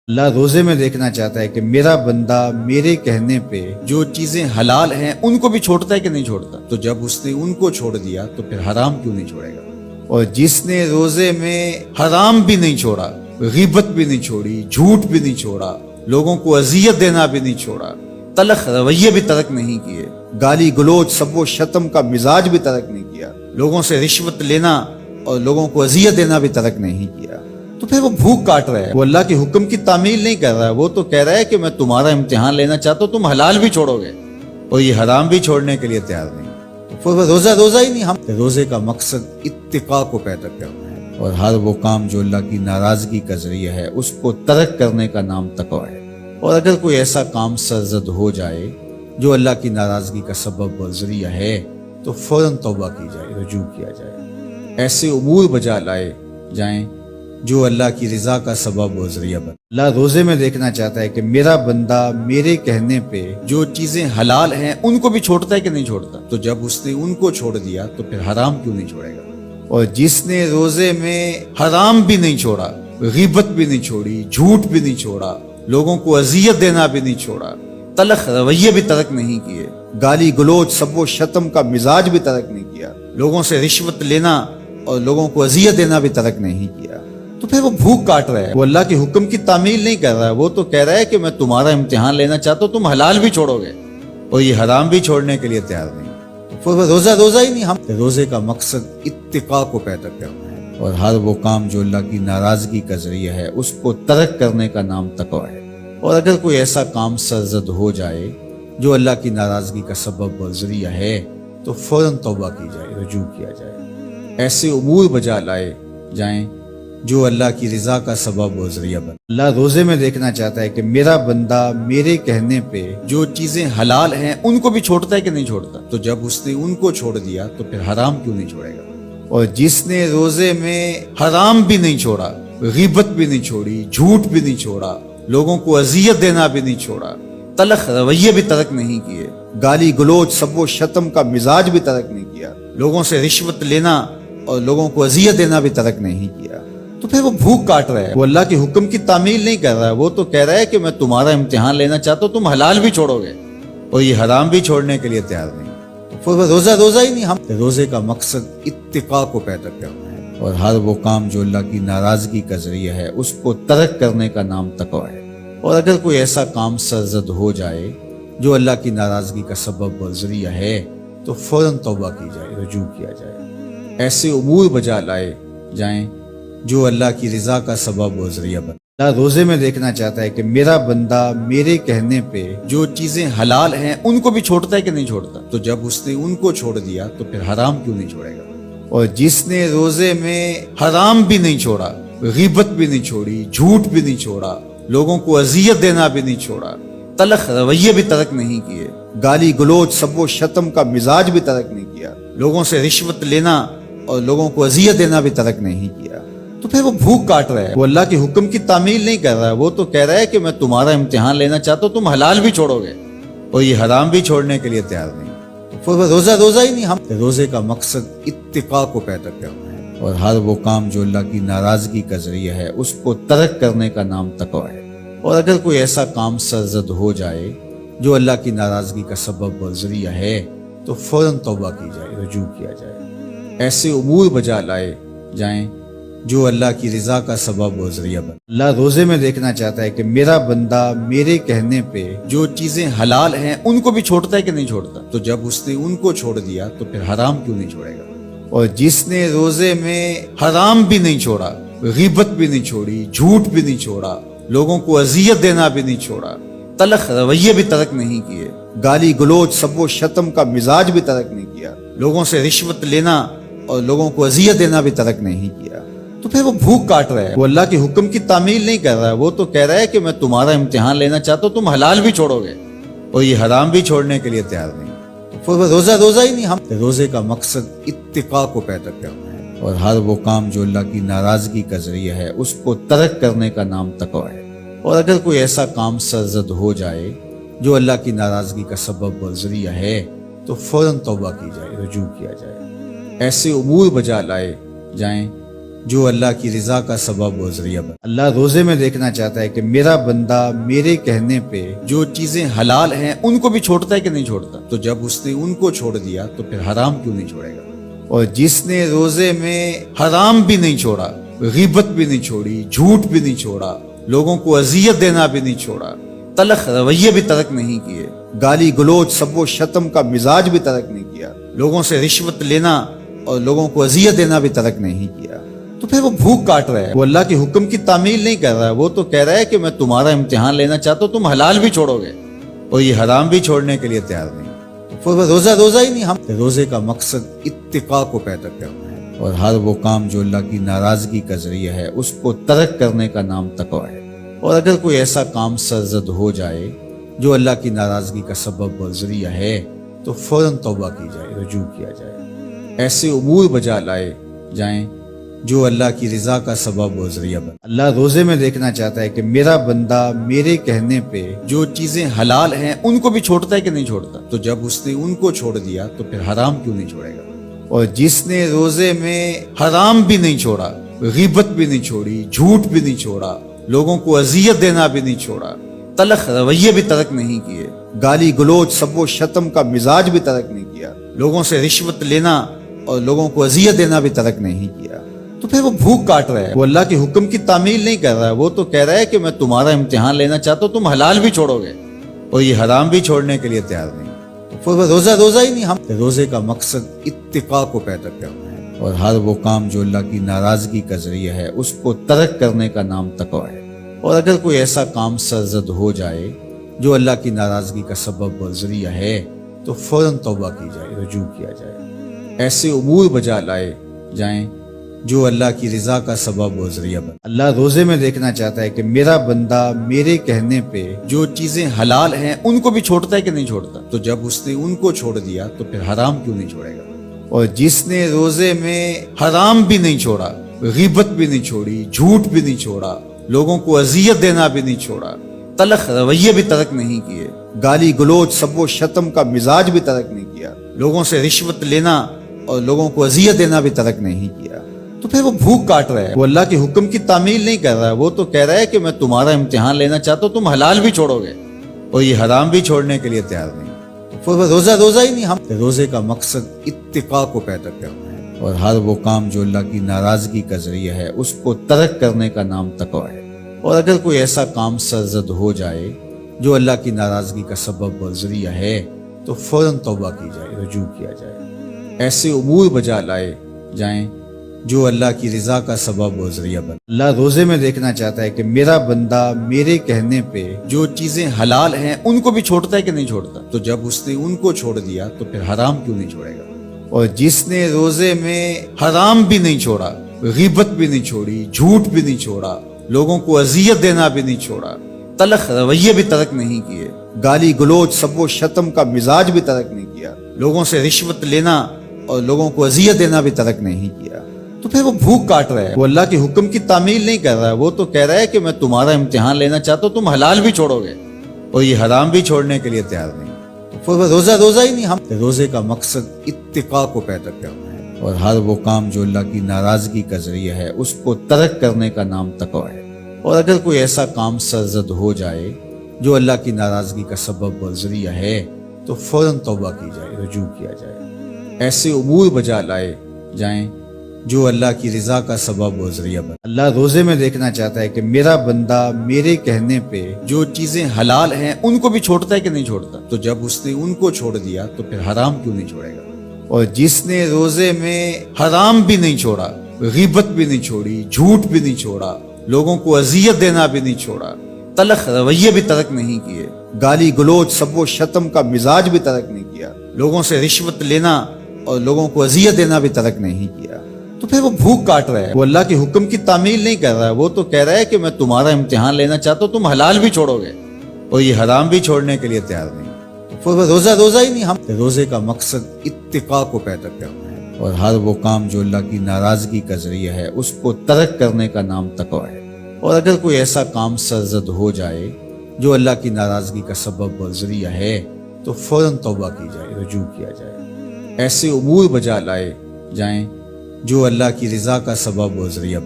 اللہ روزے میں دیکھنا چاہتا ہے کہ میرا بندہ میرے کہنے پہ جو چیزیں حلال ہیں ان کو بھی چھوڑتا ہے کہ نہیں چھوڑتا. تو جب اس نے ان کو چھوڑ دیا تو پھر حرام کیوں نہیں چھوڑے گا؟ اور جس نے روزے میں حرام بھی نہیں چھوڑا، غیبت بھی نہیں چھوڑی، جھوٹ بھی نہیں چھوڑا، لوگوں کو اذیت دینا بھی نہیں چھوڑا، تلخ رویے بھی ترک نہیں کیے، گالی گلوچ سب و شتم کا مزاج بھی ترک نہیں کیا، لوگوں سے رشوت لینا اور لوگوں کو اذیت دینا بھی ترک نہیں کیا، تو پھر وہ بھوک کاٹ رہا ہے. وہ اللہ کے حکم کی تعمیل نہیں کر رہا ہے. وہ تو کہہ رہا ہے کہ میں تمہارا امتحان لینا چاہتا ہوں، تم حلال بھی چھوڑو گے اور یہ حرام بھی چھوڑنے کے لیے تیار نہیں. تو پھر وہ روزہ ہی نہیں. ہم روزے کا مقصد اتقاء کو پیدا کرنا ہے، اور ہر وہ کام جو اللہ کی ناراضگی کا ذریعہ ہے اس کو ترک کرنے کا نام تقویٰ ہے. اور اگر کوئی ایسا کام سرزد ہو جائے جو اللہ کی ناراضگی کا سبب اور ذریعہ ہے تو فوراً توبہ کی جائے، رجوع کیا جائے. ایسے امور بجا لائے جائیں جو اللہ کی رضا کا سبب اور ذریعہ بنے. اللہ روزے میں دیکھنا چاہتا ہے کہ میرا بندہ میرے کہنے پہ جو چیزیں حلال ہیں ان کو بھی چھوڑتا ہے کہ نہیں چھوڑتا. تو جب اس نے ان کو چھوڑ دیا تو پھر حرام کیوں نہیں چھوڑے گا؟ اور جس نے روزے میں حرام بھی نہیں چھوڑا، غیبت بھی نہیں چھوڑی، جھوٹ بھی نہیں چھوڑا، لوگوں کو اذیت دینا بھی نہیں چھوڑا، تلخ رویے بھی ترک نہیں کیے، گالی گلوچ سب و شتم کا مزاج بھی ترک نہیں کیا، لوگوں سے رشوت لینا اور لوگوں کو اذیت دینا بھی ترک نہیں کیا، تو پھر وہ بھوک کاٹ رہا ہے. وہ اللہ کے حکم کی تعمیل نہیں کر رہا ہے. وہ تو کہہ رہا ہے کہ میں تمہارا امتحان لینا چاہتا ہوں، تم حلال بھی چھوڑو گے اور یہ حرام بھی چھوڑنے کے لیے تیار نہیں. تو پھر وہ روزہ ہی نہیں. ہم روزے کا مقصد اتقاء کو پیدا کرنا ہے، اور ہر وہ کام جو اللہ کی ناراضگی کا ذریعہ ہے اس کو ترک کرنے کا نام تقویٰ ہے. اور اگر کوئی ایسا کام سرزد ہو جائے جو اللہ کی ناراضگی کا سبب اور ذریعہ ہے تو فوراً توبہ کی جائے، رجوع کیا جائے. ایسے امور بجا لائے جائیں جو اللہ کی رضا کا سبب اور ذریعہ بنے. اللہ روزے میں دیکھنا چاہتا ہے کہ میرا بندہ میرے کہنے پہ جو چیزیں حلال ہیں ان کو بھی چھوڑتا ہے کہ نہیں چھوڑتا. تو جب اس نے ان کو چھوڑ دیا تو پھر حرام کیوں نہیں چھوڑے گا؟ اور جس نے روزے میں حرام بھی نہیں چھوڑا، غیبت بھی نہیں چھوڑی، جھوٹ بھی نہیں چھوڑا، لوگوں کو اذیت دینا بھی نہیں چھوڑا، تلخ رویے بھی ترک نہیں کیے، گالی گلوچ سب و شتم کا مزاج بھی ترک نہیں کیا، لوگوں سے رشوت لینا اور لوگوں کو اذیت دینا بھی ترک نہیں کیا، تو پھر وہ بھوک کاٹ رہا ہے. وہ اللہ کے حکم کی تعمیل نہیں کر رہا ہے. وہ تو کہہ رہا ہے کہ میں تمہارا امتحان لینا چاہتا ہوں، تم حلال بھی چھوڑو گے اور یہ حرام بھی چھوڑنے کے لیے تیار نہیں. تو پھر وہ روزہ ہی نہیں. ہم روزے کا مقصد اتقاء کو پیدا کرنا ہے، اور ہر وہ کام جو اللہ کی ناراضگی کا ذریعہ ہے اس کو ترک کرنے کا نام تقویٰ ہے. اور اگر کوئی ایسا کام سرزد ہو جائے جو اللہ کی ناراضگی کا سبب اور ذریعہ ہے تو فوراً توبہ کی جائے، رجوع کیا جائے. ایسے امور بجا لائے جائیں جو اللہ کی رضا کا سبب اور ذریعہ بنے. اللہ روزے میں دیکھنا چاہتا ہے کہ میرا بندہ میرے کہنے پہ جو چیزیں حلال ہیں ان کو بھی چھوڑتا ہے کہ نہیں چھوڑتا. تو جب اس نے ان کو چھوڑ دیا تو پھر حرام کیوں نہیں چھوڑے گا؟ اور جس نے روزے میں حرام بھی نہیں چھوڑا، غیبت بھی نہیں چھوڑی، جھوٹ بھی نہیں چھوڑا، لوگوں کو اذیت دینا بھی نہیں چھوڑا، تلخ رویے بھی ترک نہیں کیے، گالی گلوچ سب و شتم کا مزاج بھی ترک نہیں کیا، لوگوں سے رشوت لینا اور لوگوں کو اذیت دینا بھی ترک نہیں کیا، تو پھر وہ بھوک کاٹ رہا ہے. وہ اللہ کے حکم کی تعمیل نہیں کر رہا ہے. وہ تو کہہ رہا ہے کہ میں تمہارا امتحان لینا چاہتا ہوں، تم حلال بھی چھوڑو گے اور یہ حرام بھی چھوڑنے کے لیے تیار نہیں. تو پھر وہ روزہ ہی نہیں. ہم روزے کا مقصد اتقاء کو پیدا کرنا ہے، اور ہر وہ کام جو اللہ کی ناراضگی کا ذریعہ ہے اس کو ترک کرنے کا نام تقویٰ ہے. اور اگر کوئی ایسا کام سرزد ہو جائے جو اللہ کی ناراضگی کا سبب اور ذریعہ ہے تو فوراً توبہ کی جائے، رجوع کیا جائے. ایسے امور بجا لائے جائیں جو اللہ کی رضا کا سبب اور ذریعہ بنے. اللہ روزے میں دیکھنا چاہتا ہے کہ میرا بندہ میرے کہنے پہ جو چیزیں حلال ہیں ان کو بھی چھوڑتا ہے کہ نہیں چھوڑتا. تو جب اس نے ان کو چھوڑ دیا تو پھر حرام کیوں نہیں چھوڑے گا؟ اور جس نے روزے میں حرام بھی نہیں چھوڑا، غیبت بھی نہیں چھوڑی، جھوٹ بھی نہیں چھوڑا، لوگوں کو اذیت دینا بھی نہیں چھوڑا، تلخ رویے بھی ترک نہیں کیے، گالی گلوچ سب و شتم کا مزاج بھی ترک نہیں کیا، لوگوں سے رشوت لینا اور لوگوں کو اذیت دینا بھی ترک نہیں کیا، تو پھر وہ بھوک کاٹ رہا ہے. وہ اللہ کے حکم کی تعمیل نہیں کر رہا ہے. وہ تو کہہ رہا ہے کہ میں تمہارا امتحان لینا چاہتا ہوں، تم حلال بھی چھوڑو گے اور یہ حرام بھی چھوڑنے کے لیے تیار نہیں. تو پھر وہ روزہ ہی نہیں. ہم روزے کا مقصد اتقاء کو پیدا کرنا ہے، اور ہر وہ کام جو اللہ کی ناراضگی کا ذریعہ ہے اس کو ترک کرنے کا نام تقویٰ ہے. اور اگر کوئی ایسا کام سرزد ہو جائے جو اللہ کی ناراضگی کا سبب اور ذریعہ ہے تو فوراً توبہ کی جائے، رجوع کیا جائے. ایسے امور بجا لائے جائیں जो अल्लाह की रजा का सबब और जरिया बने। अल्लाह रोजे में देखना चाहता है कि मेरा बंदा मेरे कहने पे जो चीजें हलाल हैं उनको भी छोड़ता है कि नहीं छोड़ता। तो जब उसने उनको छोड़ दिया तो फिर हराम क्यों नहीं छोड़ेगा। और जिसने रोजे में हराम भी नहीं छोड़ा, गीबत भी नहीं छोड़ी, झूठ भी नहीं छोड़ा, लोगों को अजियत देना भी नहीं छोड़ा, तलख रवैये भी तर्क नहीं किए, गाली गलोच सब्बो शतम का मिजाज भी तर्क नहीं किया, लोगों से रिश्वत लेना और लोगों को अजियत देना भी तर्क नहीं किया, तो फिर वो भूख काट रहा है। वो अल्लाह के हुक्म की तामील नहीं कर रहा है। वो तो कह रहा है कि मैं तुम्हारा इम्तिहान लेना चाहता हूं, तुम हलाल भी छोड़ोगे और ये हराम भी छोड़ने के लिए तैयार नहीं। तो फिर रोजा ही नहीं। हम रोजे का मकसद इत्तिका को पैदा करना है और हर वो काम जो अल्लाह की नाराजगी का जरिया है उसको तर्क करने का नाम तकवा है। और अगर कोई ऐसा काम सरजद हो जाए जो अल्लाह की नाराजगी का सबब और जरिया है तो फौरन तौबा की जाए, रजू किया जाए, ऐसे उमूर बजा लाए जाएं जो अल्लाह की रजा का सबब और जरिया बने। अल्लाह रोजे में देखना चाहता है कि मेरा बंदा मेरे कहने पे जो चीजें हलाल हैं उनको भी छोड़ता है कि नहीं छोड़ता। तो जब उसने उनको छोड़ दिया तो फिर हराम क्यों नहीं छोड़ेगा। और जिसने रोजे में हराम भी नहीं छोड़ा, गीबत भी नहीं छोड़ी, झूठ भी नहीं छोड़ा, लोगों को अजियत देना भी नहीं छोड़ा, तलख रवैये भी तर्क नहीं किए, गाली गलोच सब्बो शतम का मिजाज भी तर्क नहीं किया, लोगों से रिश्वत लेना और लोगों को अजियत देना भी तर्क नहीं किया, तो फिर वो भूख काट रहा है। वो अल्लाह के हुक्म की तामील नहीं कर रहा है। वो तो कह रहा है कि मैं तुम्हारा इम्तिहान लेना चाहता हूं, तुम हलाल भी छोड़ोगे और ये हराम भी छोड़ने के लिए तैयार नहीं। तो फिर रोजा ही नहीं। हम रोजे का मकसद इत्तिका को पैदा करना है और हर वो काम जो अल्लाह की नाराजगी का जरिया है उसको तर्क करने का नाम तकवा है। और अगर कोई ऐसा काम सरजद हो जाए जो अल्लाह की नाराजगी का सबब और जरिया है तो फौरन तौबा की जाए, रजू किया जाए, ऐसे उमूर बजा लाए जाएं जो अल्लाह की रजा का सबब और जरिया बने। अल्लाह रोजे में देखना चाहता है कि मेरा बंदा मेरे कहने पे जो चीजें हलाल हैं उनको भी छोड़ता है कि नहीं छोड़ता। तो जब उसने उनको छोड़ दिया तो फिर हराम क्यों नहीं छोड़ेगा। और जिसने रोजे में हराम भी नहीं छोड़ा, गीबत भी नहीं छोड़ी, झूठ भी नहीं छोड़ा, लोगों को अजियत देना भी नहीं छोड़ा, तलख रवैये भी तर्क नहीं किए, गाली गलोच सब्बो शतम का मिजाज भी तर्क नहीं किया, लोगों से रिश्वत लेना और लोगों को अजियत देना भी तर्क नहीं किया, तो फिर वो भूख काट रहा है। वो अल्लाह के हुक्म की तामील नहीं कर रहा है। वो तो कह रहा है कि मैं तुम्हारा इम्तिहान लेना चाहता हूं, तुम हलाल भी छोड़ोगे और ये हराम भी छोड़ने के लिए तैयार नहीं। तो फिर रोजा ही नहीं। हम रोजे का मकसद इत्तिका को पैदा करना है और हर वो काम जो अल्लाह की नाराजगी का जरिया है उसको तर्क करने का नाम तकवा है। और अगर कोई ऐसा काम सरजद हो जाए जो अल्लाह की नाराजगी का सबब और जरिया है तो फौरन तौबा की जाए, रजू किया जाए, ऐसे उमूर बजा लाए जाएं जो अल्लाह की रजा का सबब और जरिया बने। अल्लाह रोजे में देखना चाहता है कि मेरा बंदा मेरे कहने पे जो चीजें हलाल हैं उनको भी छोड़ता है कि नहीं छोड़ता। तो जब उसने उनको छोड़ दिया तो फिर हराम क्यों नहीं छोड़ेगा। और जिसने रोजे में हराम भी नहीं छोड़ा, गीबत भी नहीं छोड़ी, झूठ भी नहीं छोड़ा, लोगों को अजियत देना भी नहीं छोड़ा, तलख रवैये भी तर्क नहीं किए, गाली गलोच सब्बो शतम का मिजाज भी तर्क नहीं किया, लोगों से रिश्वत लेना और लोगों को अजियत देना भी तर्क नहीं किया, तो फिर वो भूख काट रहा है। वो अल्लाह के हुक्म की तामील नहीं कर रहा है। वो तो कह रहा है कि मैं तुम्हारा इम्तिहान लेना चाहता हूं, तुम हलाल भी छोड़ोगे और ये हराम भी छोड़ने के लिए तैयार नहीं। तो फिर रोजा ही नहीं। हम रोजे का मकसद इत्तिका को पैदा करना है और हर वो काम जो अल्लाह की नाराजगी का जरिया है उसको तर्क करने का नाम तकवा है। और अगर कोई ऐसा काम सरजद हो जाए जो अल्लाह की नाराजगी का सबब और जरिया है तो फौरन तौबा की जाए, रजू किया जाए, ऐसे उमूर बजा लाए जाएं जो अल्लाह की रजा का सबब और जरिया बने। अल्लाह रोजे में देखना चाहता है कि मेरा बंदा मेरे कहने पे जो चीजें हलाल हैं उनको भी छोड़ता है कि नहीं छोड़ता। तो जब उसने उनको छोड़ दिया तो फिर हराम क्यों नहीं छोड़ेगा। और जिसने रोजे में हराम भी नहीं छोड़ा, गीबत भी नहीं छोड़ी, झूठ भी नहीं छोड़ा, लोगों को अजियत देना भी नहीं छोड़ा, तलख रवैये भी तर्क नहीं किए, गाली गलोच सब्बो शतम का मिजाज भी तर्क नहीं किया, लोगों से रिश्वत लेना और लोगों को अजियत देना भी तर्क नहीं किया, तो फिर वो भूख काट रहा है। वो अल्लाह के हुक्म की तामील नहीं कर रहा है। वो तो कह रहा है कि मैं तुम्हारा इम्तिहान लेना चाहता हूं, तुम हलाल भी छोड़ोगे और ये हराम भी छोड़ने के लिए तैयार नहीं। तो फिर रोजा ही नहीं। हम रोजे का मकसद इत्तिका को पैदा करना है और हर वो काम जो अल्लाह की नाराजगी का जरिया है उसको तर्क करने का नाम तकवा है। और अगर कोई ऐसा काम सरजद हो जाए जो अल्लाह की नाराजगी का सबब और जरिया है तो फौरन तौबा की जाए, रजू किया जाए, ऐसे उमूर बजा लाए जाएं جو اللہ کی رضا کا سبب و ذریعہ بنے.